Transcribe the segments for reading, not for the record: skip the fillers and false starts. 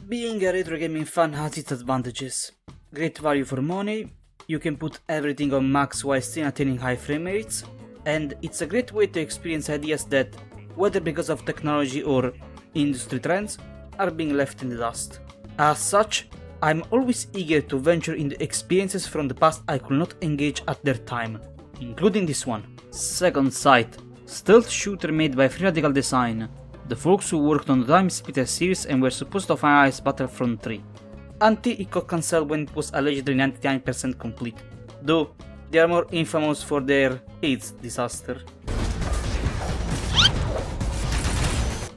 Being a retro gaming fan has its advantages. Great value for money, you can put everything on max while still attaining high frame rates, and it's a great way to experience ideas that, whether because of technology or industry trends, are being left in the dust. As such, I'm always eager to venture into experiences from the past I could not engage at their time, including this one. Second Sight, stealth shooter made by Free Radical Design, the folks who worked on the Time Splitter series and were supposed to finalize Battlefront 3, until it got cancelled when it was allegedly 99% complete, though they are more infamous for their AIDS disaster.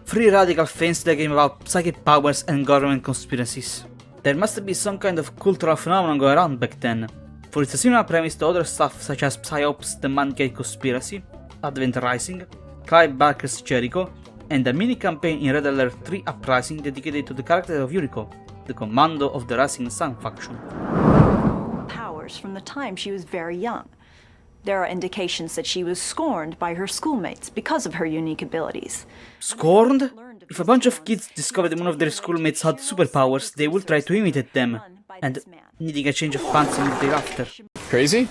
Free Radical feigns the game about psychic powers and government conspiracies. There must be some kind of cultural phenomenon going around back then, for it's a similar premise to other stuff such as PsyOps, the Man-Gate Conspiracy, Advent Rising, Clive Barker's Jericho, and a mini-campaign in Red Alert 3 Uprising dedicated to the character of Yuriko, the commando of the Rising Sun faction. Powers from the time she was very young. There are indications that she was scorned by her schoolmates because of her unique abilities. Scorned? If a bunch of kids discovered one of their schoolmates had superpowers, they will try to imitate them, and needing a change of pants immediately after. Crazy?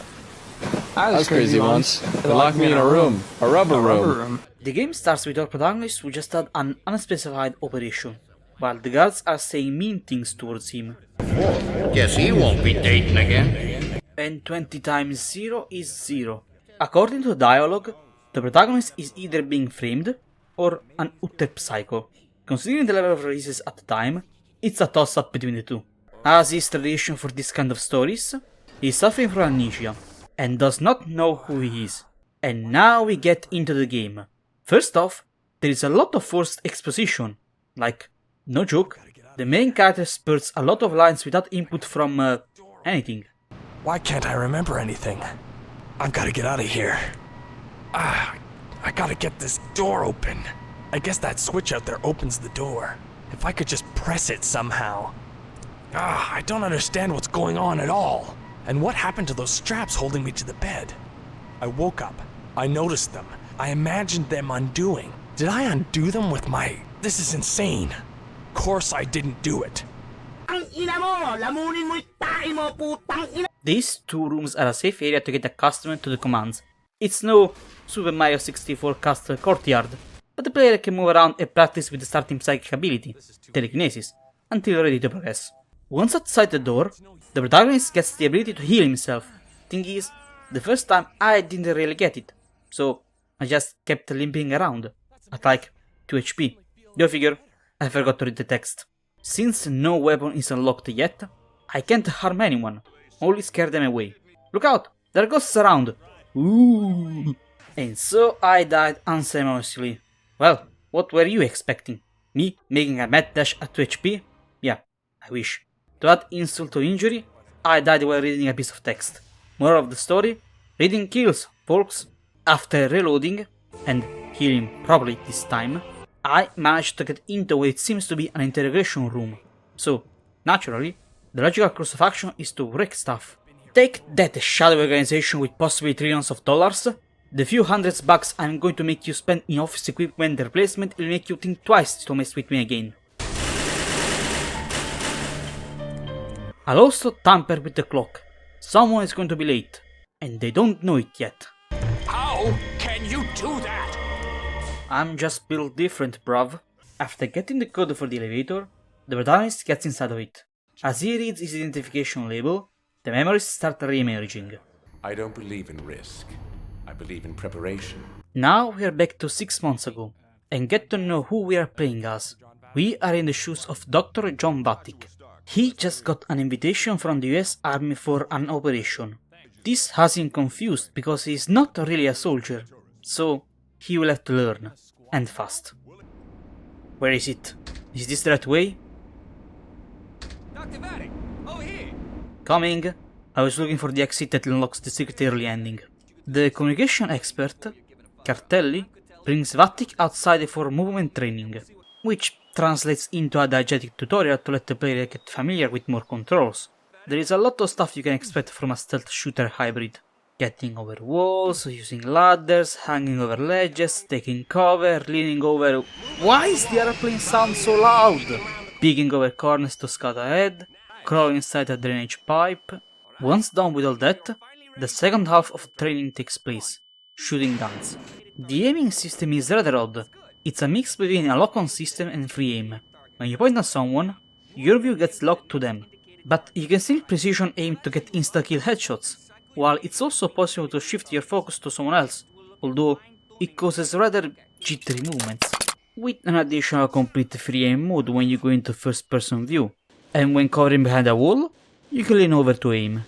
I was crazy once. They locked me in a room. A rubber room. The game starts with our protagonist who just had an unspecified operation, while the guards are saying mean things towards him. Guess he won't be dating again. And 20 times 0 is 0. According to the dialogue, the protagonist is either being framed or an utter psycho. Considering the level of releases at the time, it's a toss-up between the two. As is tradition for this kind of stories, he is suffering from amnesia and does not know who he is. And now we get into the game. First off, there is a lot of forced exposition. Like, no joke, the main character spurts a lot of lines without input from anything. Why can't I remember anything? I've gotta get out of here. I gotta get this door open. I guess that switch out there opens the door. If I could just press it somehow. I don't understand what's going on at all. And what happened to those straps holding me to the bed? I woke up. I noticed them. I imagined them undoing. Did I undo them with my... This is insane. Of course I didn't do it. These two rooms are a safe area to get accustomed to the commands. It's no Super Mario 64 Castle Courtyard, but the player can move around and practice with the starting psychic ability, telekinesis, until ready to progress. Once outside the door, the protagonist gets the ability to heal himself. Thing is, the first time I didn't really get it, so I just kept limping around, at like 2 HP. Go figure, I forgot to read the text. Since no weapon is unlocked yet, I can't harm anyone, only scare them away. Look out, there are ghosts around! Ooh! And so I died unceremoniously. Well, what were you expecting? Me making a mad dash at 2 HP? Yeah, I wish. To add insult to injury, I died while reading a piece of text. Moral of the story, reading kills, folks. After reloading, and healing properly this time, I managed to get into what it seems to be an interrogation room. So, naturally, the logical course of action is to wreck stuff. Take that, shadow organization with possibly trillions of dollars. The few hundreds bucks I'm going to make you spend in office equipment replacement will make you think twice to mess with me again. I'll also tamper with the clock. Someone is going to be late, and they don't know it yet. How can you do that? I'm just built different, bruv. After getting the code for the elevator, the protagonist gets inside of it. As he reads his identification label, the memories start re-emerging. I don't believe in risk. I believe in preparation. Now we are back to 6 months ago, and get to know who we are playing as. We are in the shoes of Dr. John Batik. He just got an invitation from the US Army for an operation. This has him confused because he is not really a soldier, so he will have to learn, and fast. Where is it? Is this the right way? Dr. Vatic! Oh, here! Coming! I was looking for the exit that unlocks the secret early ending. The communication expert, Cartelli, brings Vatic outside for movement training, which translates into a diegetic tutorial to let the player get familiar with more controls. There is a lot of stuff you can expect from a stealth shooter hybrid. Getting over walls, using ladders, hanging over ledges, taking cover, leaning over... Why is the airplane sound so loud? peeking over corners to scout ahead, crawling inside a drainage pipe. Once done with all that, the second half of training takes place, shooting guns. The aiming system is rather odd. It's a mix between a lock-on system and free aim. When you point at someone, your view gets locked to them, but you can still precision aim to get insta-kill headshots, while it's also possible to shift your focus to someone else, although it causes rather jittery movements, with an additional complete free aim mode when you go into first person view, and when covering behind a wall, you can lean over to aim.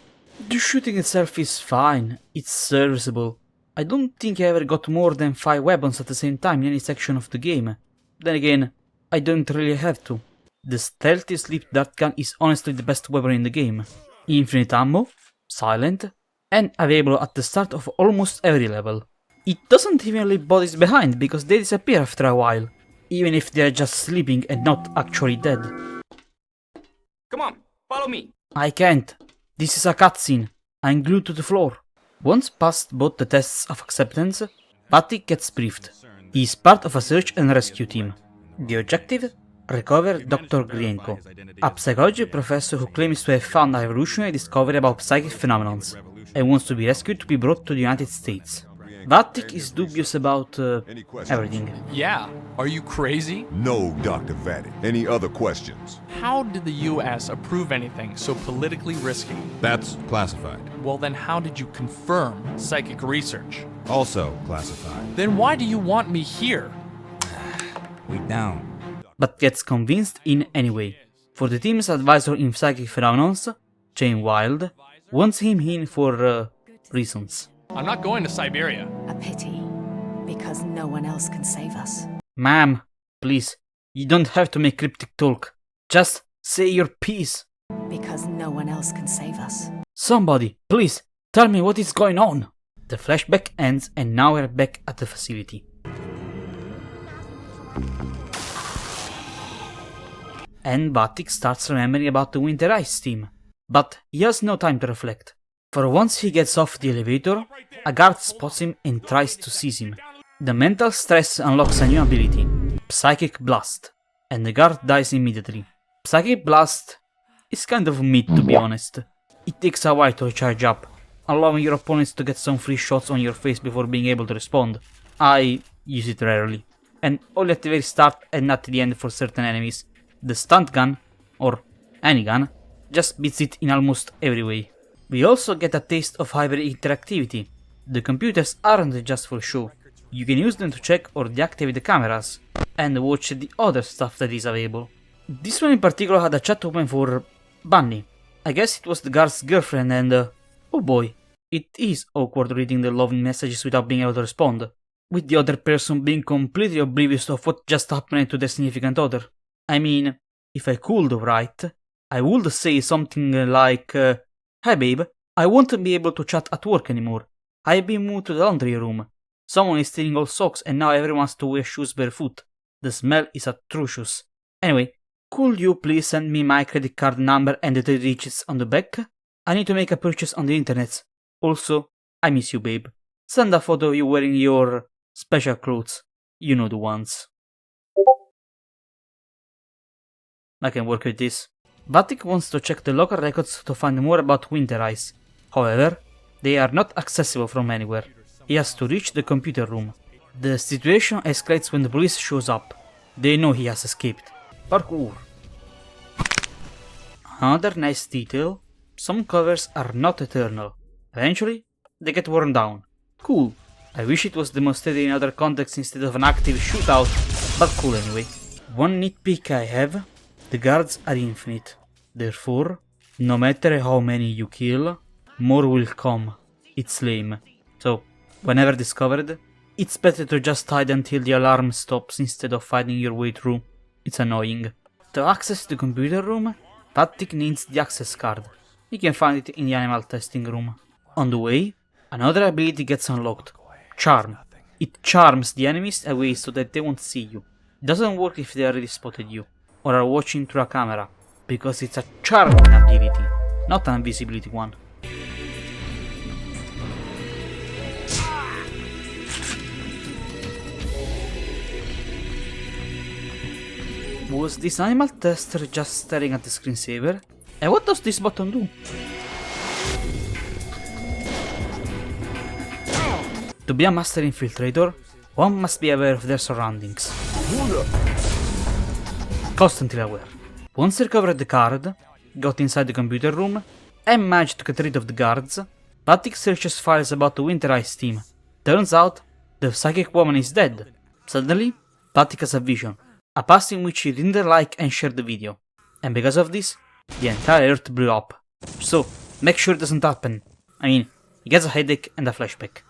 The shooting itself is fine, it's serviceable. I don't think I ever got more than 5 weapons at the same time in any section of the game. Then again, I don't really have to. The stealthy sleep dart gun is honestly the best weapon in the game. Infinite ammo, silent, and available at the start of almost every level. It doesn't even leave bodies behind because they disappear after a while, even if they are just sleeping and not actually dead. Come on, follow me. I can't. This is a cutscene. I'm glued to the floor. Once past both the tests of acceptance, Patrick gets briefed. He is part of a search and rescue team. The objective? Recover Dr. Grienko, a psychology professor who claims to have found a revolutionary discovery about psychic phenomena and wants to be rescued to be brought to the United States. Vatic is dubious about everything. Yeah, are you crazy? No, Dr. Vatic. Any other questions? How did the US approve anything so politically risky? That's classified. Well, then how did you confirm psychic research? Also classified. Then why do you want me here? We down. But gets convinced in anyway, for the team's advisor in psychic phenomena, Jane Wilde, wants him in for reasons. I'm not going to Siberia. A pity, because no one else can save us. Ma'am, please, you don't have to make cryptic talk. Just say your piece. Because no one else can save us. Somebody, please, tell me what is going on. The flashback ends and now we're back at the facility. And Vatic starts remembering about the Winter Ice team, but he has no time to reflect. For once he gets off the elevator, a guard spots him and tries to seize him. The mental stress unlocks a new ability, Psychic Blast, and the guard dies immediately. Psychic Blast is kind of mid, to be honest. It takes a while to charge up, allowing your opponents to get some free shots on your face before being able to respond. I use it rarely, and only at the very start and not at the end for certain enemies. The stunt gun, or any gun, just beats it in almost every way. We also get a taste of hyper interactivity. The computers aren't just for show. You can use them to check or deactivate the cameras, and watch the other stuff that is available. This one in particular had a chat open for Bunny. I guess it was the guard's girlfriend and oh boy, it is awkward reading the loving messages without being able to respond, with the other person being completely oblivious of what just happened to their significant other. I mean, if I could, right, I would say something like, "Hi babe, I won't be able to chat at work anymore. I've been moved to the laundry room. Someone is stealing all socks and now everyone has to wear shoes barefoot. The smell is atrocious. Anyway, could you please send me my credit card number and the 3 digits on the back? I need to make a purchase on the internet. Also, I miss you babe. Send a photo of you wearing your special clothes. You know the ones." I can work with this. Vatic wants to check the local records to find more about Winter Ice. However, they are not accessible from anywhere. He has to reach the computer room. The situation escalates when the police shows up. They know he has escaped. Parkour. Another nice detail, some covers are not eternal. Eventually, they get worn down. Cool. I wish it was demonstrated in other contexts instead of an active shootout, but cool anyway. One nitpick I have, the guards are infinite. Therefore, no matter how many you kill, more will come. It's lame. So, whenever discovered, it's better to just hide until the alarm stops instead of fighting your way through. It's annoying. To access the computer room, Vatic needs the access card. You can find it in the animal testing room. On the way, another ability gets unlocked. Charm. It charms the enemies away so that they won't see you. It doesn't work if they already spotted you, or are watching through a camera, because it's a charming ability, not an invisibility one. Was this animal tester just staring at the screensaver? And what does this button do? To be a master infiltrator, one must be aware of their surroundings. Constantly aware. Once he recovered the card, got inside the computer room, and managed to get rid of the guards, Batik searches files about the Winter Ice team. Turns out, the psychic woman is dead. Suddenly, Batik has a vision, a past in which he didn't like and shared the video. And because of this, the entire Earth blew up. So, make sure it doesn't happen. I mean, he gets a headache and a flashback.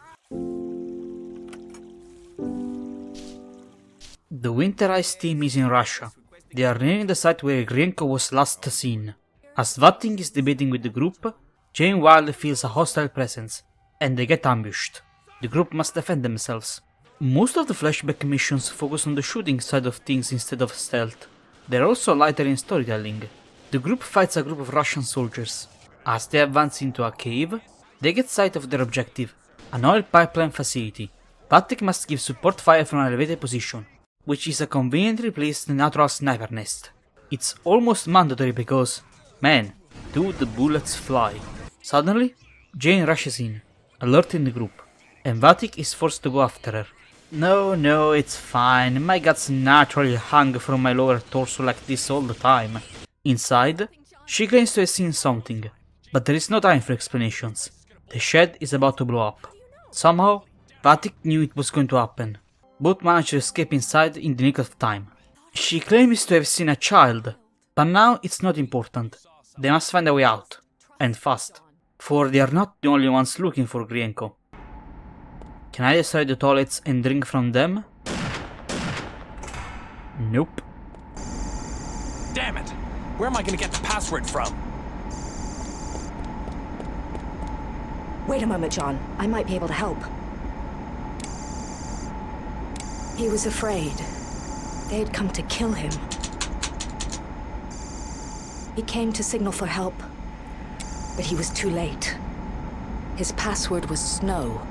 The Winter Ice team is in Russia. They are nearing the site where Grienko was last seen. As Vating is debating with the group, Jane Wilde feels a hostile presence, and they get ambushed. The group must defend themselves. Most of the flashback missions focus on the shooting side of things instead of stealth. They're also lighter in storytelling. The group fights a group of Russian soldiers. As they advance into a cave, they get sight of their objective, an oil pipeline facility. Vatic must give support fire from an elevated position, which is a conveniently placed natural sniper nest. It's almost mandatory because, man, do the bullets fly. Suddenly, Jane rushes in, alerting the group, and Vatic is forced to go after her. No, it's fine, my guts naturally hang from my lower torso like this all the time. Inside, she claims to have seen something, but there is no time for explanations. The shed is about to blow up. Somehow, Vatic knew it was going to happen. Both managed to escape inside in the nick of time. She claims to have seen a child, but now it's not important. They must find a way out, and fast, for they are not the only ones looking for Grienko. Can I destroy the toilets and drink from them? Nope. Damn it! Where am I gonna get the password from? Wait a moment, John. I might be able to help. He was afraid. They had come to kill him. He came to signal for help, but he was too late. His password was Snow.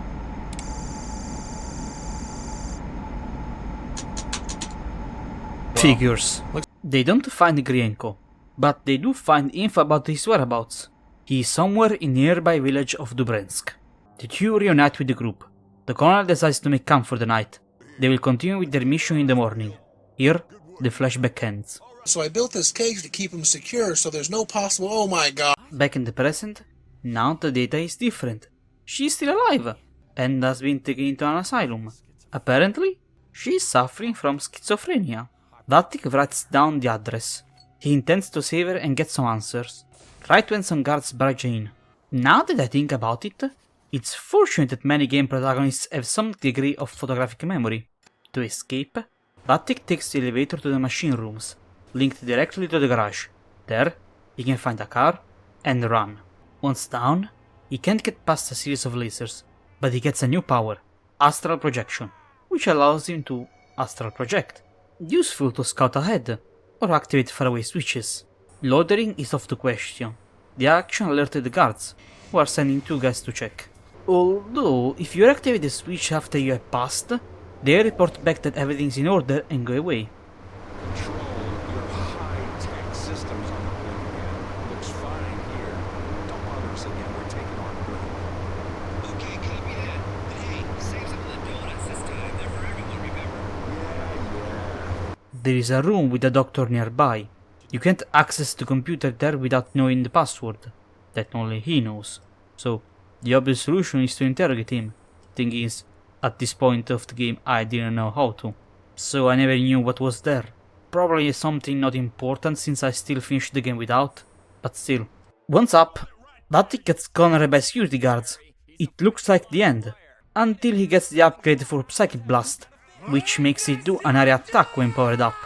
Figures. They don't find Grienko, but they do find info about his whereabouts. He is somewhere in the nearby village of Dubrensk. The two reunite with the group. The colonel decides to make camp for the night. They will continue with their mission in the morning. Here, the flashback ends. So I built this cage to keep him secure so there's no possible— oh my god. Back in the present, now the data is different. She is still alive, and has been taken into an asylum. Apparently, she is suffering from schizophrenia. Vatic writes down the address. He intends to save her and get some answers. Right when some guards barge in. Now that I think about it, it's fortunate that many game protagonists have some degree of photographic memory. To escape, Vatic takes the elevator to the machine rooms, linked directly to the garage. There, he can find a car and run. Once down, he can't get past a series of lasers, but he gets a new power, astral projection, which allows him to astral project. Useful to scout ahead, or activate faraway switches. Loitering is off the question. The action alerted the guards, who are sending two guys to check. Although, if you activate the switch after you have passed, they report back that everything's in order and go away. Control your high-tech systems on the blink again. Looks fine here. Don't bother us again. We're taking on blink. Okay, copy that. But hey, save some of the donuts this time. They're for everyone, remember? There is a room with a doctor nearby. You can't access the computer there without knowing the password. That only he knows. So, the obvious solution is to interrogate him. Thing is, at this point of the game I didn't know how to. So I never knew what was there. Probably something not important since I still finished the game without, but still. Once up, Vatic gets cornered by security guards. It looks like the end, until he gets the upgrade for Psychic Blast, which makes it do an area attack when powered up.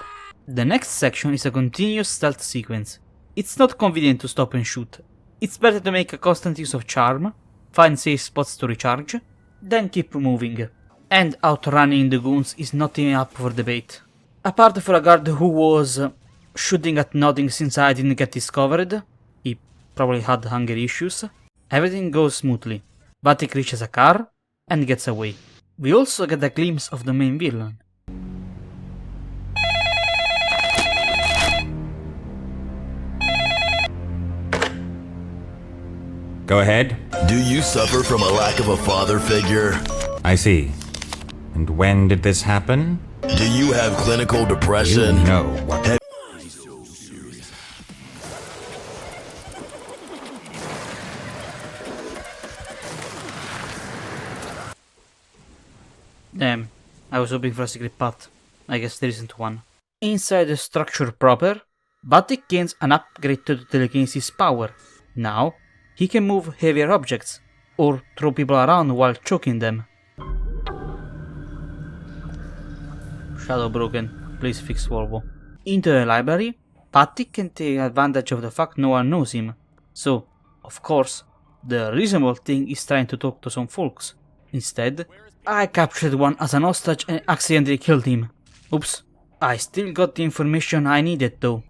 The next section is a continuous stealth sequence. It's not convenient to stop and shoot. It's better to make a constant use of charm, find safe spots to recharge, then keep moving. And outrunning the goons is not even up for debate. Apart from a guard who was shooting at nothing since I didn't get discovered, he probably had hunger issues, everything goes smoothly. Vatic reaches a car and gets away. We also get a glimpse of the main villain. Go ahead. Do you suffer from a lack of a father figure? I see. And when did this happen? Do you have clinical depression? You know what... Damn, I was hoping for a secret path. I guess there isn't one. Inside the structure proper, Vatic gains an upgrade to the telekinesis power. Now, he can move heavier objects, or throw people around while choking them. Shadow broken, please fix Volvo. Into the library, Vatic can take advantage of the fact no one knows him. So, of course, the reasonable thing is trying to talk to some folks. Instead, I captured one as an hostage and accidentally killed him. Oops, I still got the information I needed though.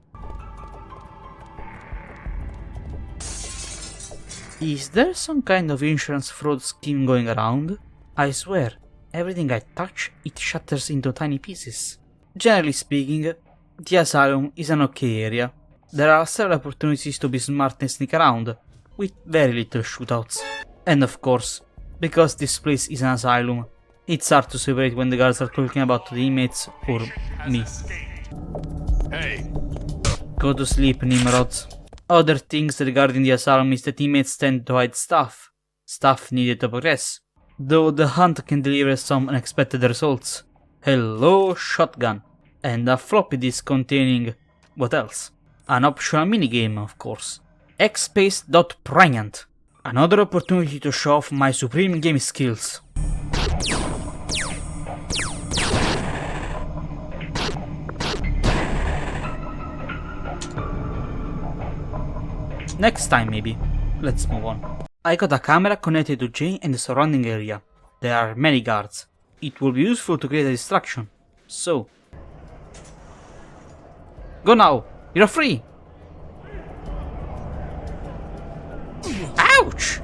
Is there some kind of insurance fraud scheme going around? I swear, everything I touch, it shatters into tiny pieces. Generally speaking, the asylum is an okay area. There are several opportunities to be smart and sneak around, with very little shootouts. And of course, because this place is an asylum, it's hard to separate when the guards are talking about the inmates or me. Hey. Go to sleep, Nimrods. Other things regarding the asylum is that inmates tend to hide stuff. Stuff needed to progress. Though the hunt can deliver some unexpected results. Hello, shotgun. And a floppy disk containing... what else? An optional minigame, of course. Xspace.pregnant. Another opportunity to show off my supreme game skills. Next time maybe. Let's move on. I got a camera connected to Jane and the surrounding area. There are many guards. It will be useful to create a distraction. So... go now! You're free! Ouch!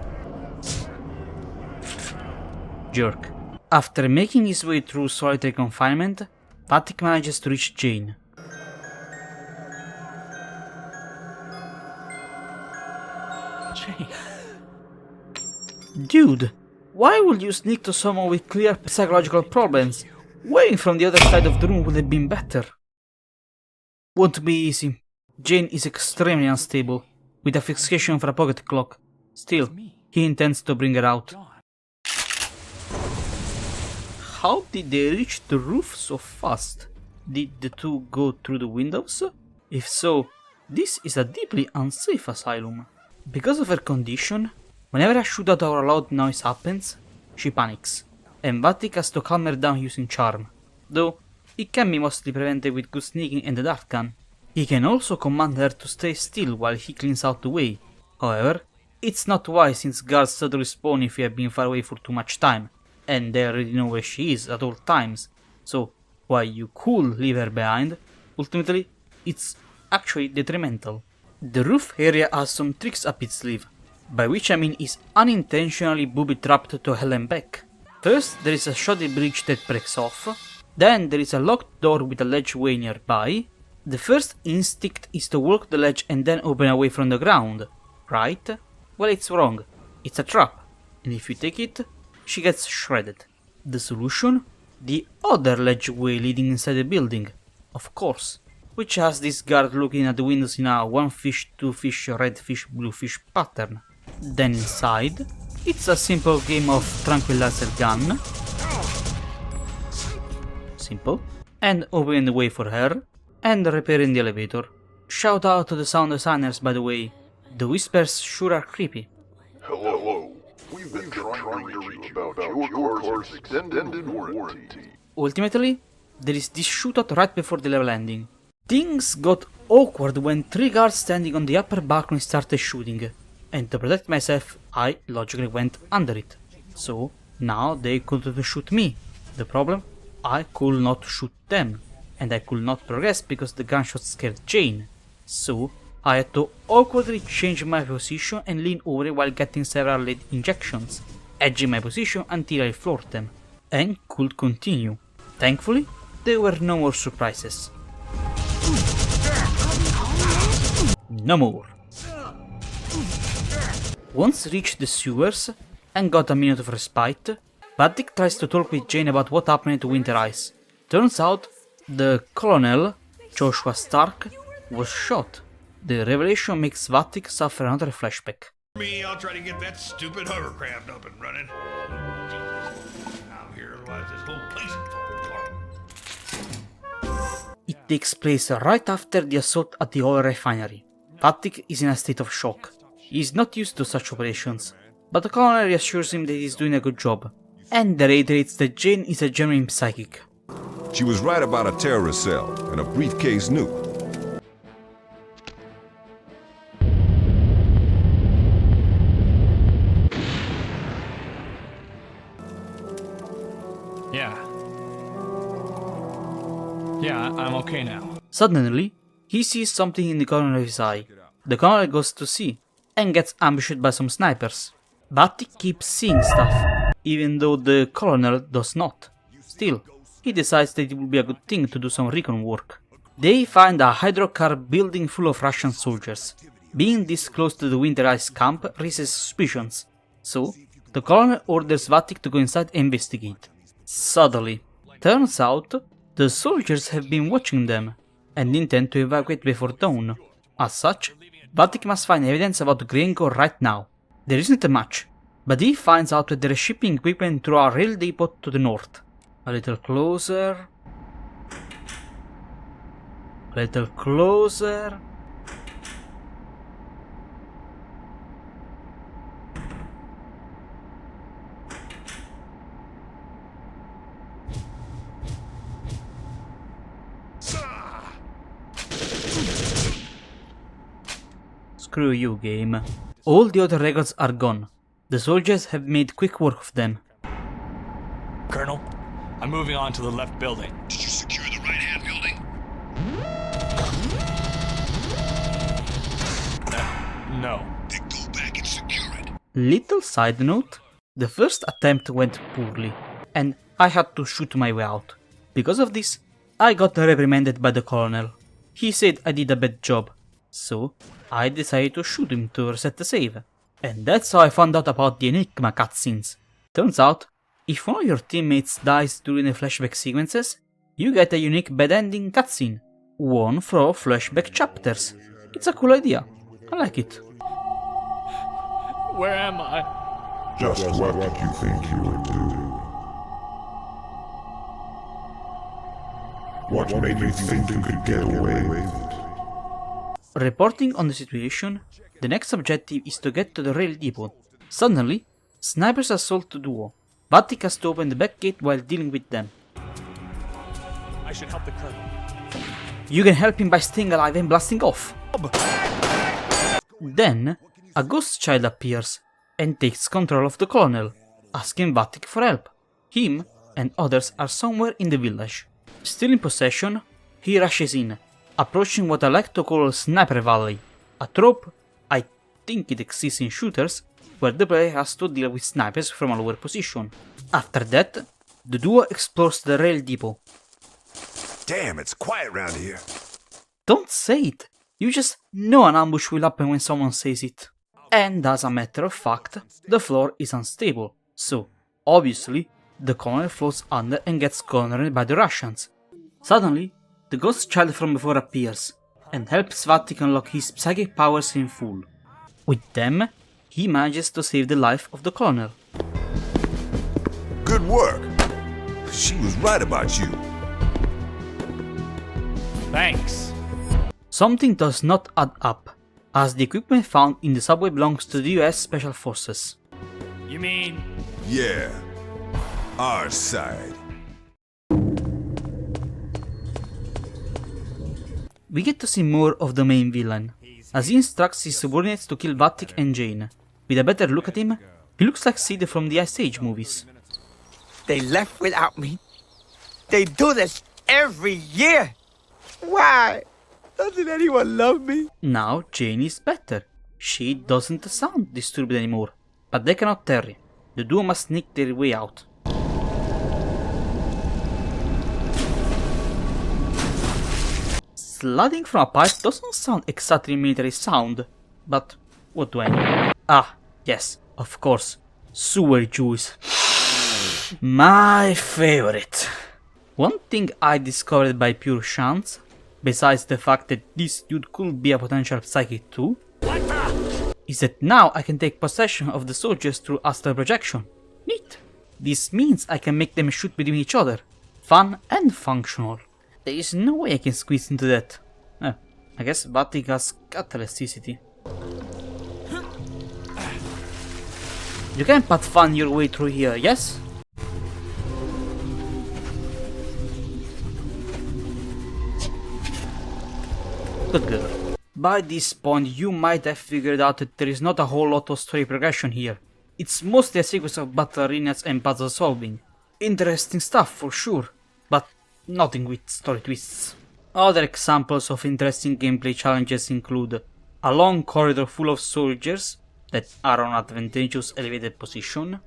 Jerk. After making his way through solitary confinement, Vatic manages to reach Jane. Jane. Dude, why would you sneak to someone with clear psychological problems? Waiting from the other side of the room would have been better. Won't be easy. Jane is extremely unstable, with a fixation for a pocket clock. Still, he intends to bring her out. How did they reach the roof so fast? Did the two go through the windows? If so, this is a deeply unsafe asylum. Because of her condition, whenever a shootout or a loud noise happens, she panics, and Vatic has to calm her down using charm, though it can be mostly prevented with good sneaking and the dart gun. He can also command her to stay still while he cleans out the way. However, it's not wise since guards suddenly spawn if you have been far away for too much time, and they already know where she is at all times, so while you could leave her behind, ultimately it's actually detrimental. The roof area has some tricks up its sleeve, by which I mean is unintentionally booby-trapped to hell and back. First there is a shoddy bridge that breaks off, then there is a locked door with a ledge way nearby. The first instinct is to walk the ledge and then open away from the ground, right? Well, it's wrong. It's a trap, and if you take it, she gets shredded. The solution? The other ledge way leading inside the building, of course, which has this guard looking at the windows in a one fish, two fish, red fish, blue fish pattern. Then inside, it's a simple game of tranquilizer gun. Simple. And opening the way for her, and repairing the elevator. Shout out to the sound designers, by the way. The whispers sure are creepy. Hello. We've been trying to reach you about your car's extended warranty. Ultimately, there is this shootout right before the level ending. Things got awkward when 3 guards standing on the upper balcony started shooting, and to protect myself, I logically went under it. So, now they couldn't shoot me. The problem? I could not shoot them, and I could not progress because the gunshot scared Jane. So, I had to awkwardly change my position and lean over while getting several lead injections, edging my position until I floored them, and could continue. Thankfully, there were no more surprises. No more. Once reached the sewers and got a minute of respite, Vatic tries to talk with Jane about what happened to Winter Ice. Turns out, the Colonel, Joshua Stark, was shot. The revelation makes Vatic suffer another flashback. Me, I'll try to get that stupid hovercraft up and running. Out here, otherwise this whole place will fall apart. It takes place right after the assault at the oil refinery. Vatic is in a state of shock. He is not used to such operations, but the Colonel reassures him that he is doing a good job, and reiterates that Jane is a genuine psychic. She was right about a terrorist cell and a briefcase nuke. Yeah, I'm okay now. Suddenly, he sees something in the corner of his eye. The Colonel goes to see, and gets ambushed by some snipers. Vatic keeps seeing stuff, even though the Colonel does not. Still, he decides that it would be a good thing to do some recon work. They find a hydrocar building full of Russian soldiers. Being this close to the Winter Ice camp raises suspicions, so the Colonel orders Vatic to go inside and investigate. Suddenly, turns out the soldiers have been watching them and intend to evacuate before dawn. As such, Vatic must find evidence about Gringo right now. There isn't much, but he finds out that there is shipping equipment through a rail depot to the north. A little closer. A little closer. Screw you, game. All the other records are gone. The soldiers have made quick work of them. Colonel, I'm moving on to the left building. Did you secure the right-hand building? No. Then go back and secure it. Little side note, the first attempt went poorly, and I had to shoot my way out. Because of this, I got reprimanded by the Colonel. He said I did a bad job, so I decided to shoot him to reset the save. And that's how I found out about the Enigma cutscenes. Turns out, if one of your teammates dies during the flashback sequences, you get a unique bad ending cutscene. One for all flashback chapters. It's a cool idea. I like it. Where am I? Just what did you think you would do? What made you think you could get away with it? Reporting on the situation, the next objective is to get to the rail depot. Suddenly, snipers assault the duo. Vatic has to open the back gate while dealing with them. I should help the Colonel. You can help him by staying alive and blasting off. Then, a ghost child appears and takes control of the Colonel, asking Vatic for help. Him and others are somewhere in the village. Still in possession, he rushes in, approaching what I like to call Sniper Valley, a trope, I think it exists in shooters, where the player has to deal with snipers from a lower position. After that, the duo explores the rail depot. Damn, it's quiet around here. Don't say it! You just know an ambush will happen when someone says it. And as a matter of fact, the floor is unstable, so obviously the Colonel floats under and gets cornered by the Russians. Suddenly, the ghost child from before appears and helps Vatic unlock his psychic powers in full. With them, he manages to save the life of the Colonel. Good work. She was right about you. Thanks. Something does not add up, as the equipment found in the subway belongs to the US Special Forces. You mean... Yeah. Our side. We get to see more of the main villain, as he instructs his subordinates to kill Vatic and Jane. With a better look at him, he looks like Sid from the Ice Age movies. They left without me. They do this every year. Why? Doesn't anyone love me? Now Jane is better. She doesn't sound disturbed anymore, but they cannot tarry. The duo must sneak their way out. Sliding from a pipe doesn't sound exactly military sound, but what do I know? Ah, Yes, of course, sewer juice. My favorite. One thing I discovered by pure chance, besides the fact that this dude could be a potential psychic too, is that now I can take possession of the soldiers through astral projection. Neat. This means I can make them shoot between each other. Fun and functional. There is no way I can squeeze into that. I guess Batik has got elasticity. You can pathfind your way through here, yes? Good girl. By this point you might have figured out that there is not a whole lot of story progression here. It's mostly a sequence of battle arenas and puzzle solving. Interesting stuff for sure, but nothing with story twists. Other examples of interesting gameplay challenges include a long corridor full of soldiers that are on advantageous elevated position,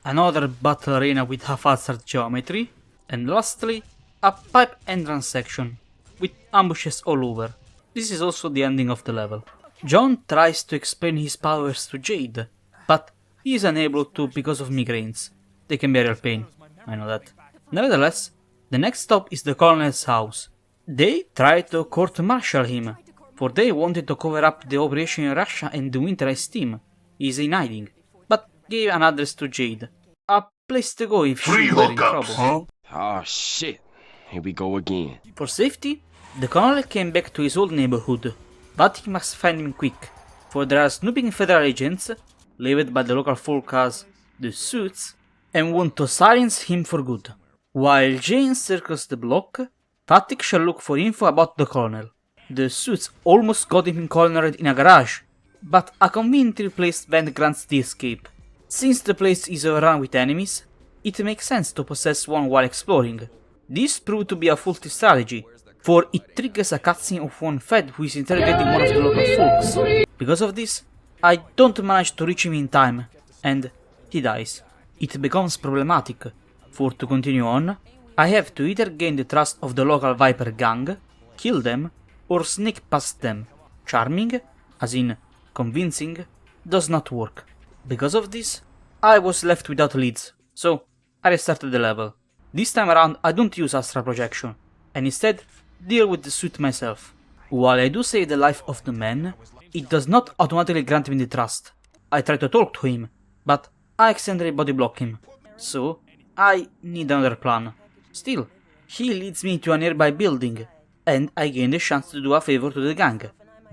another battle arena with haphazard geometry, and lastly, a pipe entrance section with ambushes all over. This is also the ending of the level. John tries to explain his powers to Jade, but he is unable to because of migraines. They can be a real pain, I know that. Nevertheless, the next stop is the colonel's house. They try to court-martial him, for they wanted to cover up the operation in Russia and the winter ice team. He is in hiding, but gave an address to Jade. A place to go if she were in trouble. Huh? Oh shit, here we go again. For safety, the colonel came back to his old neighborhood, but he must find him quick, for there are snooping federal agents, labeled by the local folk as the Suits, and want to silence him for good. While Jane circles the block, Patrick shall look for info about the colonel. The Suits almost got him cornered in a garage, but a conveniently placed vent grants the escape. Since the place is overrun with enemies, it makes sense to possess one while exploring. This proved to be a faulty strategy, for it triggers a cutscene of one Fed who is interrogating one of the local folks. Because of this, I don't manage to reach him in time, and he dies. It becomes problematic, for to continue on, I have to either gain the trust of the local Viper gang, kill them, or sneak past them. Charming, as in convincing, does not work. Because of this, I was left without leads, so I restarted the level. This time around I don't use astral projection, and instead deal with the suit myself. While I do save the life of the man, it does not automatically grant me the trust. I try to talk to him, but I accidentally body block him, so I need another plan. Still, he leads me to a nearby building, and I gain the chance to do a favor to the gang,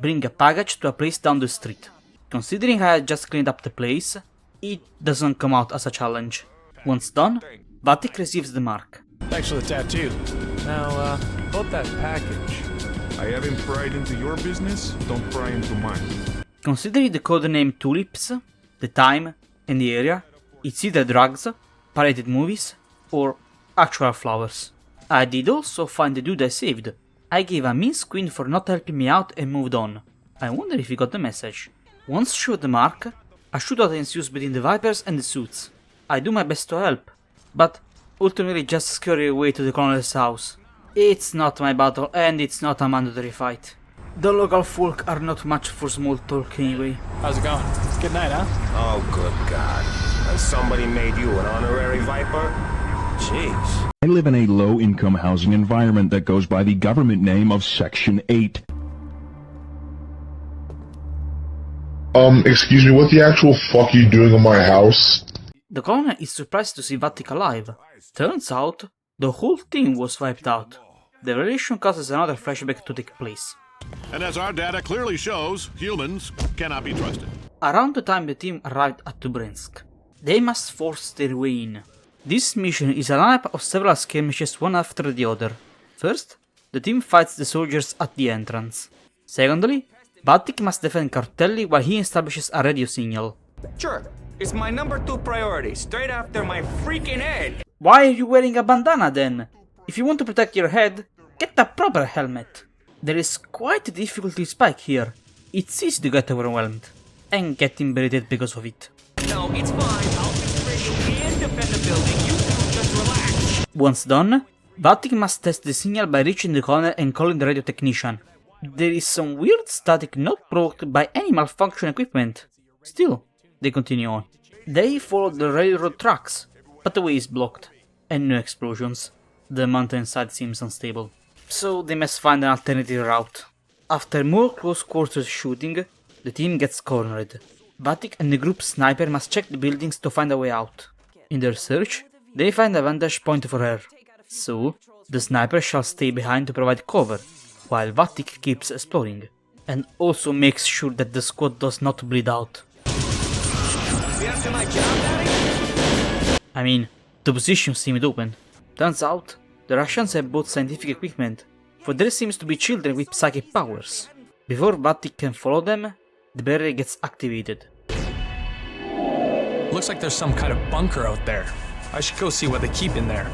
bring a package to a place down the street. Considering I had just cleaned up the place, it doesn't come out as a challenge. Once done, Batik receives the mark. Thanks for the tattoo. Now, about that package. I haven't pried into your business, don't pry into mine. Considering the codename Tulips, the time, and the area, it's either drugs, pirated movies, or actual flowers. I did also find the dude I saved. I gave a mean squint for not helping me out and moved on. I wonder if he got the message. Once sure of the mark, a shootout ensues between the Vipers and the Suits. I do my best to help, but ultimately just scurry away to the colonel's house. It's not my battle and it's not a mandatory fight. The local folk are not much for small talk anyway. How's it going? Good night, huh? Oh, good God. Has somebody made you an honorary Viper? Jeez. I live in a low-income housing environment that goes by the government name of Section 8. Excuse me, what the actual fuck are you doing in my house? The colonel is surprised to see Vatic alive. Turns out, the whole team was wiped out. The revelation causes another flashback to take place. And as our data clearly shows, humans cannot be trusted. Around the time the team arrived at Dubrensk, they must force their way in. This mission is a lineup of several skirmishes one after the other. First, the team fights the soldiers at the entrance. Secondly, Batik must defend Cartelli while he establishes a radio signal. Sure, it's my #2 priority, straight after my freaking head. Why are you wearing a bandana then? If you want to protect your head, get a proper helmet. There is quite a difficulty spike here. It's easy to get overwhelmed, and getting berated because of it. No, it's fine, I'll fix the radio and defend the building, you two just relax. Once done, Batik must test the signal by reaching the corner and calling the radio technician. There is some weird static not provoked by any malfunction equipment. Still, they continue on. They follow the railroad tracks, but the way is blocked, and no explosions. The mountainside seems unstable, so they must find an alternative route. After more close quarters shooting, the team gets cornered. Vatic and the group sniper must check the buildings to find a way out. In their search, they find a vantage point for her, so the sniper shall stay behind to provide cover, while Vatic keeps exploring, and also makes sure that the squad does not bleed out. I mean, the position seemed open. Turns out, the Russians have both scientific equipment, for there seems to be children with psychic powers. Before Vatic can follow them, the barrier gets activated. Looks like there's some kind of bunker out there. I should go see what they keep in there.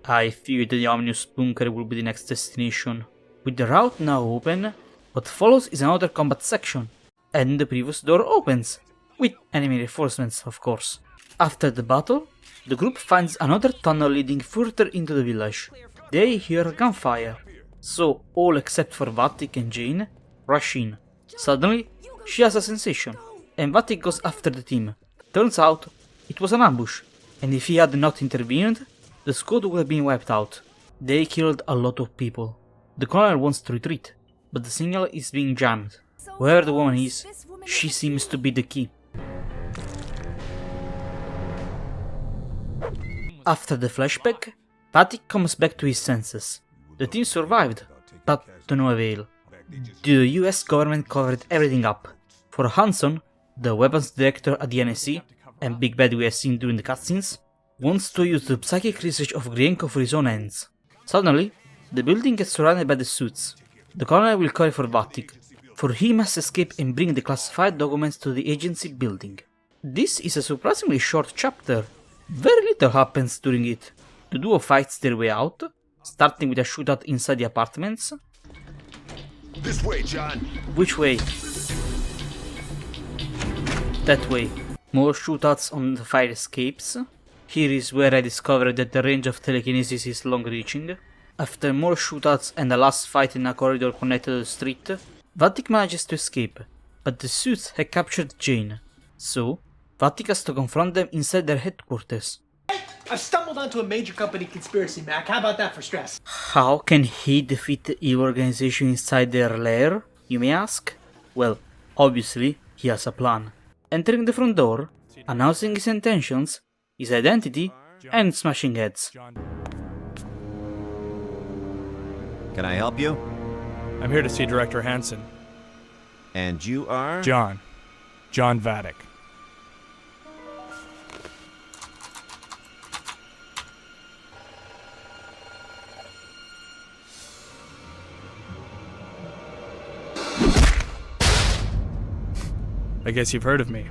I figured the ominous bunker will be the next destination. With the route now open, what follows is another combat section, and the previous door opens, with enemy reinforcements, of course. After the battle, the group finds another tunnel leading further into the village. They hear gunfire, so all except for Vatic and Jane rush in. Suddenly, she has a sensation, and Vatic goes after the team. Turns out, it was an ambush, and if he had not intervened, the squad would have been wiped out. They killed a lot of people. The colonel wants to retreat, but the signal is being jammed. Wherever the woman is, she seems to be the key. After the flashback, Vatic comes back to his senses. The team survived, but to no avail. The US government covered everything up. For Hanson, the weapons director at the NSC, and big bad we have seen during the cutscenes, wants to use the psychic research of Grienko for his own ends. Suddenly, the building gets surrounded by the suits. The colonel will call for Vatic, for he must escape and bring the classified documents to the agency building. This is a surprisingly short chapter. Very little happens during it. The duo fights their way out, starting with a shootout inside the apartments. This way, John. Which way? That way. More shootouts on the fire escapes. Here is where I discovered that the range of telekinesis is long-reaching. After more shootouts and a last fight in a corridor connected to the street, Vatic manages to escape, but the suits had captured Jane. So, Vatic has to confront them inside their headquarters. I've stumbled onto a major company conspiracy, Mac. How about that for stress? How can he defeat the evil organization inside their lair, you may ask? Well, obviously, he has a plan. Entering the front door, announcing his intentions, his identity, and smashing heads. Can I help you? I'm here to see Director Hansen. And you are? John Vatic. I guess you've heard of me.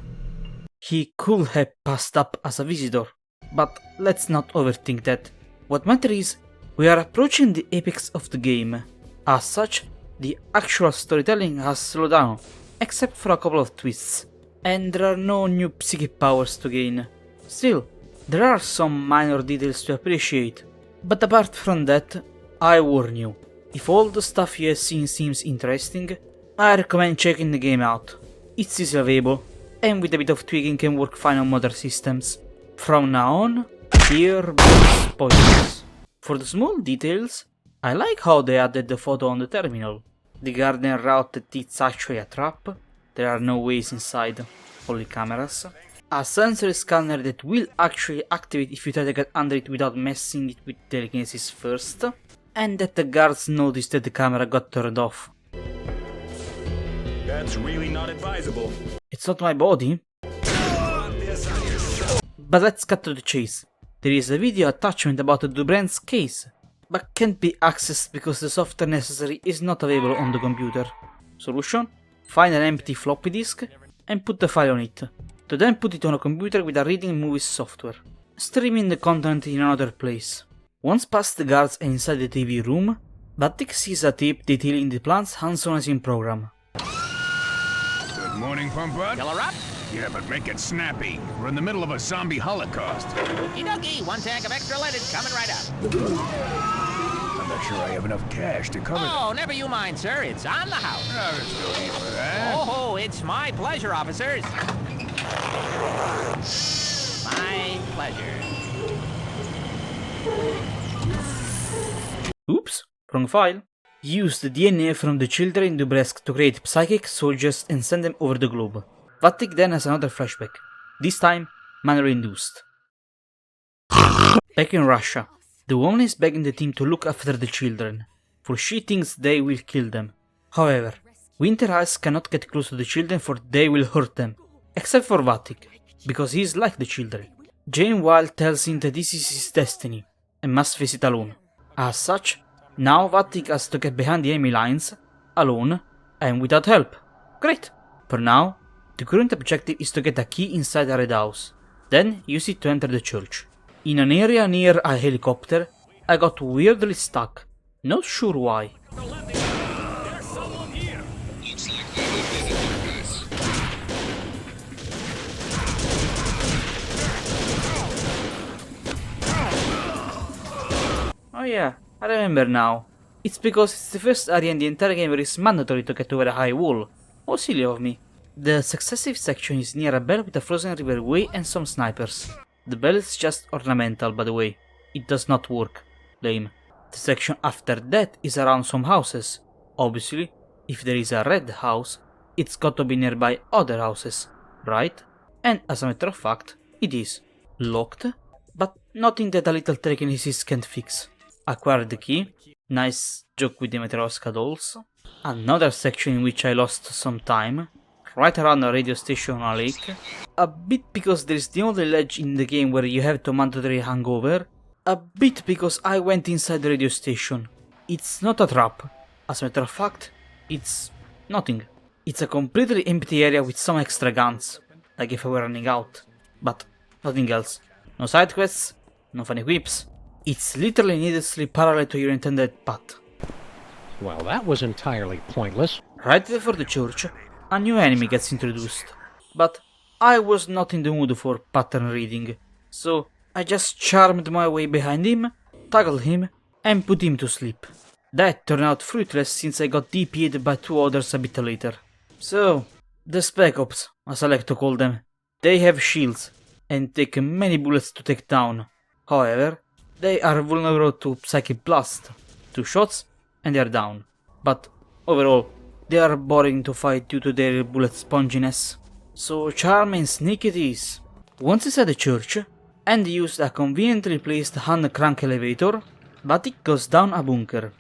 He could have passed up as a visitor, but let's not overthink that. What matters is, we are approaching the apex of the game. As such, the actual storytelling has slowed down, except for a couple of twists, and there are no new psychic powers to gain. Still, there are some minor details to appreciate, but apart from that, I warn you, if all the stuff you have seen seems interesting, I recommend checking the game out. It's easily available, and with a bit of tweaking can work fine on modern systems. From now on, here be spoilers. For the small details, I like how they added the photo on the terminal. The garden route that it's actually a trap, there are no ways inside, only cameras. A sensory scanner that will actually activate if you try to get under it without messing it with telekinesis first, and that the guards noticed that the camera got turned off. That's really not advisable. It's not my body. But let's cut to the chase. There is a video attachment about the Dubrand's case, but can't be accessed because the software necessary is not available on the computer. Solution? Find an empty floppy disk and put the file on it, to then put it on a computer with a reading movies software, streaming the content in another place. Once past the guards and inside the TV room, Vatic sees a tape detailing the plans Hanson has in program. Good morning, Pump-Up. Killer up? Yeah, but make it snappy. We're in the middle of a zombie holocaust. Okie dokie, one tank of extra leaded coming right up. I'm not sure I have enough cash to cover that. Oh, never you mind, sir. It's on the house. Oh, there's no need for that. Oh, it's my pleasure, officers. My pleasure. Oops, wrong file. Use the DNA from the children in Dubresk to create psychic soldiers and send them over the globe. Vatic then has another flashback, this time manually induced. Back in Russia, the woman is begging the team to look after the children, for she thinks they will kill them. However, Winter Eyes cannot get close to the children for they will hurt them, except for Vatic, because he is like the children. Jane Wilde tells him that this is his destiny, and must face it alone. As such, now Vatic has to get behind the enemy lines, alone, and without help. Great! For now, the current objective is to get a key inside a red house, then use it to enter the church. In an area near a helicopter, I got weirdly stuck, not sure why. Oh yeah, I remember now. It's because it's the first area in the entire game where it's mandatory to get over a high wall. How silly of me. The successive section is near a bell with a frozen river way and some snipers. The bell is just ornamental, by the way. It does not work. Lame. The section after that is around some houses. Obviously, if there is a red house, it's got to be nearby other houses, right? And as a matter of fact, it is. Locked, but nothing that a little telekinesis can't fix. Acquired the key. Nice joke with the Matryoshka dolls. Another section in which I lost some time. Right around a radio station on a lake. A bit because there is the only ledge in the game where you have to mandatory hangover. A bit because I went inside the radio station. It's not a trap. As a matter of fact, it's nothing. It's a completely empty area with some extra guns. Like if I were running out. But nothing else. No side quests, no funny quips. It's literally needlessly parallel to your intended path. Well, that was entirely pointless. Right before the church, a new enemy gets introduced. But I was not in the mood for pattern reading, so I just charmed my way behind him, tackled him, and put him to sleep. That turned out fruitless since I got DP'd by two others a bit later. So, the Spec Ops, as I like to call them, they have shields, and take many bullets to take down. However, they are vulnerable to Psychic Blast, 2 shots, and they are down. But overall, they are boring to fight due to their bullet sponginess. So charm and sneak it is. Once inside the church, and used a conveniently placed hand crank elevator, Vatic goes down a bunker.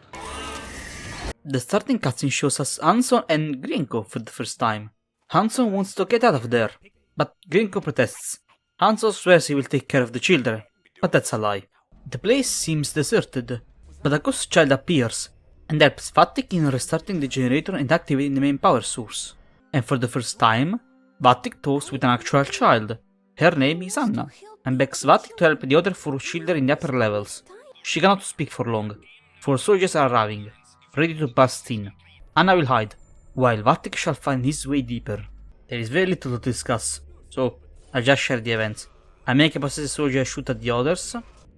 The starting cutscene shows us Hanson and Grinko for the first time. Hanson wants to get out of there, but Grinko protests. Hanson swears he will take care of the children, but that's a lie. The place seems deserted, but a ghost child appears, and helps Vatic in restarting the generator and activating the main power source. And for the first time, Vatic talks with an actual child. Her name is Anna, and begs Vatic to help the other 4 children in the upper levels. She cannot speak for long. 4 soldiers are arriving, ready to burst in. Anna will hide, while Vatic shall find his way deeper. There is very little to discuss, so I'll just share the events. I make a possessed soldier shoot at the others,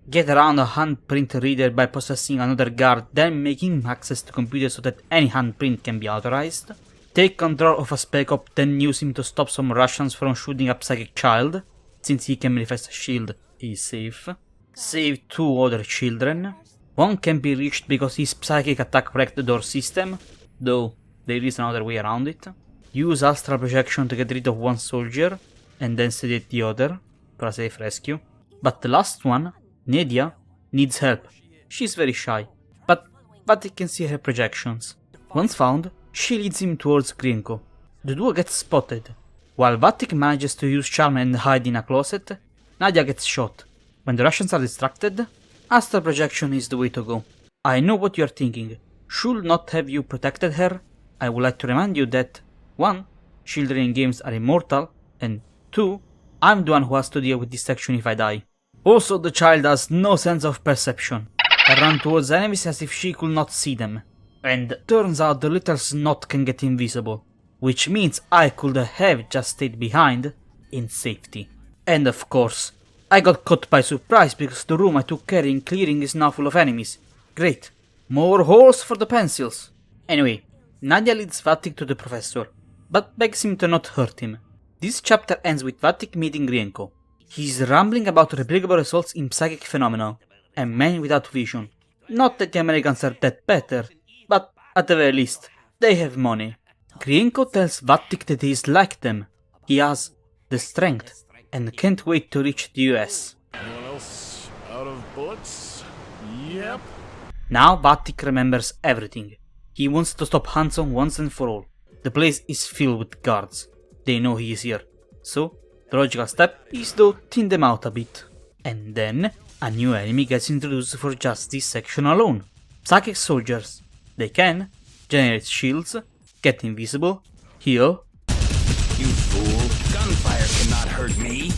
get around a handprint reader by possessing another guard, then making him access to computers so that any handprint can be authorized, take control of a Spec Op, then use him to stop some Russians from shooting a Psychic Child, since he can manifest a shield, he is safe, save 2 other children, 1 can be reached because his Psychic attack wrecked the door system, though there is another way around it, use Astral Projection to get rid of 1 soldier, and then sedate the other, for a safe rescue, but the last one, Nadia, needs help. She's very shy, but Vatic can see her projections. Once found, she leads him towards Grinko. The duo gets spotted. While Vatic manages to use charm and hide in a closet, Nadia gets shot. When the Russians are distracted, Astral Projection is the way to go. I know what you are thinking. Should not have you protected her? I would like to remind you that 1. Children in games are immortal, and 2. I'm the one who has to deal with this section if I die. Also, the child has no sense of perception. I run towards enemies as if she could not see them. And turns out the little snot can get invisible, which means I could have just stayed behind in safety. And of course, I got caught by surprise because the room I took care in clearing is now full of enemies. Great, More holes for the pencils. Anyway, Nadia leads Vatic to the professor, but begs him to not hurt him. This chapter ends with Vatic meeting Grienko. He's rambling about replicable results in psychic phenomena, and men without vision. Not that the Americans are that better, but at the very least, they have money. Grienko tells Vatic that he is like them. He has the strength, and can't wait to reach the US. Anyone else out of bullets? Yep. Now Vatic remembers everything. He wants to stop Hanson once and for all. The place is filled with guards. They know he is here. So, the logical step is to thin them out a bit. And then, a new enemy gets introduced for just this section alone. Psychic soldiers. They can generate shields, get invisible, heal. You fool. Gunfire cannot hurt me.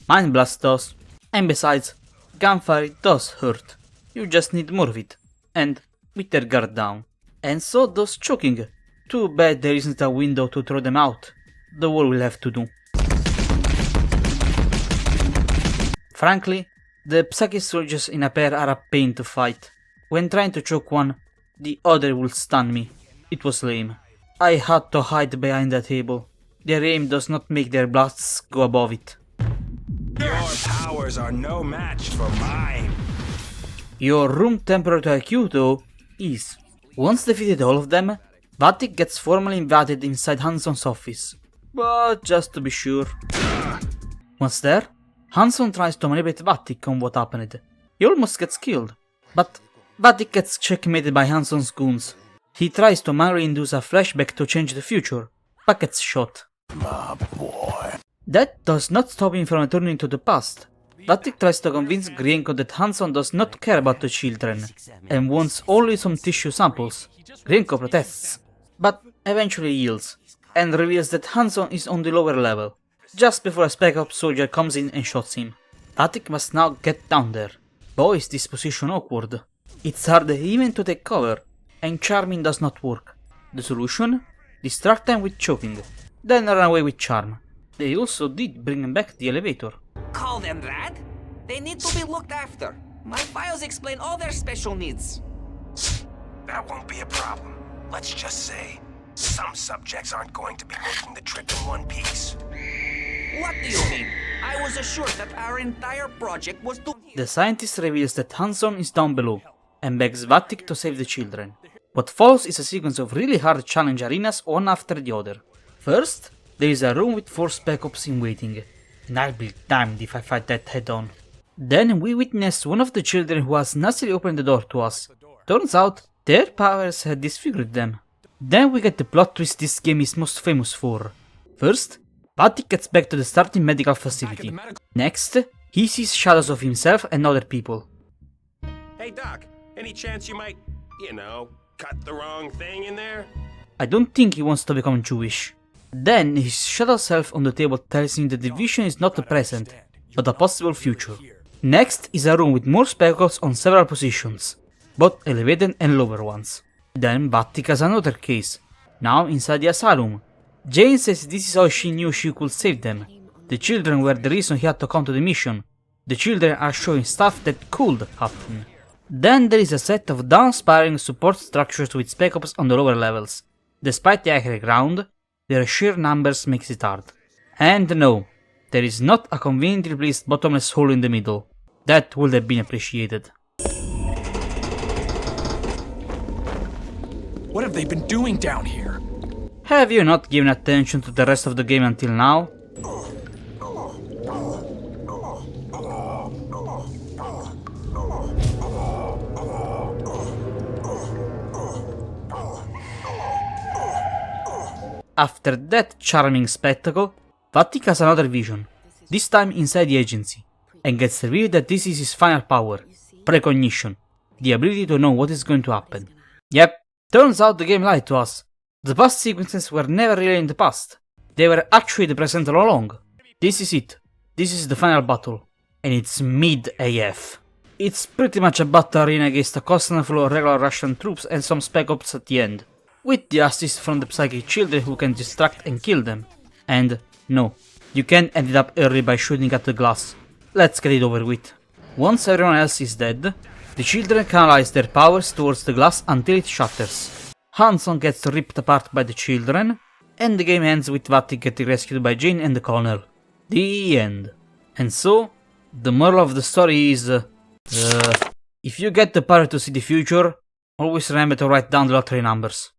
Mind Blast does. And besides, gunfire does hurt. You just need more of it. And with their guard down. And so does choking. Too bad there isn't a window to throw them out. The wall will have to do. Frankly, the psychic soldiers in a pair are a pain to fight. When trying to choke one, the other will stun me. It was lame. I had to hide behind the table. Their aim does not make their blasts go above it. Your powers are no match for mine. Your room temperature IQ though is. Once defeated all of them, Vatic gets formally invited inside Hanson's office. But just to be sure. Once there, Hanson tries to manipulate Vatic on what happened. He almost gets killed, but Vatic gets checkmated by Hanson's goons. He tries to manually induce a flashback to change the future, but gets shot. My boy. That does not stop him from returning to the past. Vatic tries to convince Grienko that Hanson does not care about the children, and wants only some tissue samples. Grienko protests, but eventually yields, and reveals that Hanson is on the lower level, just before a Spec Ops soldier comes in and shots him. Vatic must now get down there. Boy, is this position awkward. It's hard even to take cover, and charming does not work. The solution? Distract them with choking, then run away with charm. They also did bring back the elevator. Call them that? They need to be looked after. My files explain all their special needs. That won't be a problem. Let's just say, some subjects aren't going to be making the trip in one piece. What do you mean? I was assured that our entire project was to... The scientist reveals that Hanson is down below, and begs Vatic to save the children. What follows is a sequence of really hard challenge arenas one after the other. First, there is a room with 4 Spec Ops in waiting, and I'll be damned if I fight that head on. Then we witness one of the children who has nastily opened the door to us. Turns out, their powers had disfigured them. Then we get the plot twist this game is most famous for. First, Vatic gets back to the starting medical facility. Next, he sees shadows of himself and other people. Hey Doc, any chance you might, cut the wrong thing in there? I don't think he wants to become Jewish. Then his shadow self on the table tells him that the vision is not the present, but a possible future. Next is a room with more Spec Ops on several positions, both elevated and lower ones. Then Vatic has another case, now inside the asylum. Jane says this is how she knew she could save them. The children were the reason he had to come to the mission. The children are showing stuff that could happen. Then there is a set of down-spiraling support structures with Spec Ops on the lower levels. Despite the higher ground, their sheer numbers makes it hard. And no, there is not a conveniently placed bottomless hole in the middle. That would have been appreciated. What have they been doing down here? Have you not given attention to the rest of the game until now? After that charming spectacle, Vatic has another vision, this time inside the agency, and gets revealed that this is his final power, precognition, the ability to know what is going to happen. Yep, turns out the game lied to us. The past sequences were never really in the past, they were actually the present all along. This is it, this is the final battle, and it's mid AF. It's pretty much a battle arena against a constant flow of regular Russian troops and some Spec Ops at the end, with the assist from the psychic children who can distract and kill them. And no, you can't end it up early by shooting at the glass. Let's get it over with. Once everyone else is dead, The children canalize their powers towards the glass until it shatters. Hanson gets ripped apart by the children, and the game ends with Vati getting rescued by Jane and the Colonel. The end. And so, the moral of the story is, if you get the power to see the future, always remember to write down the lottery numbers.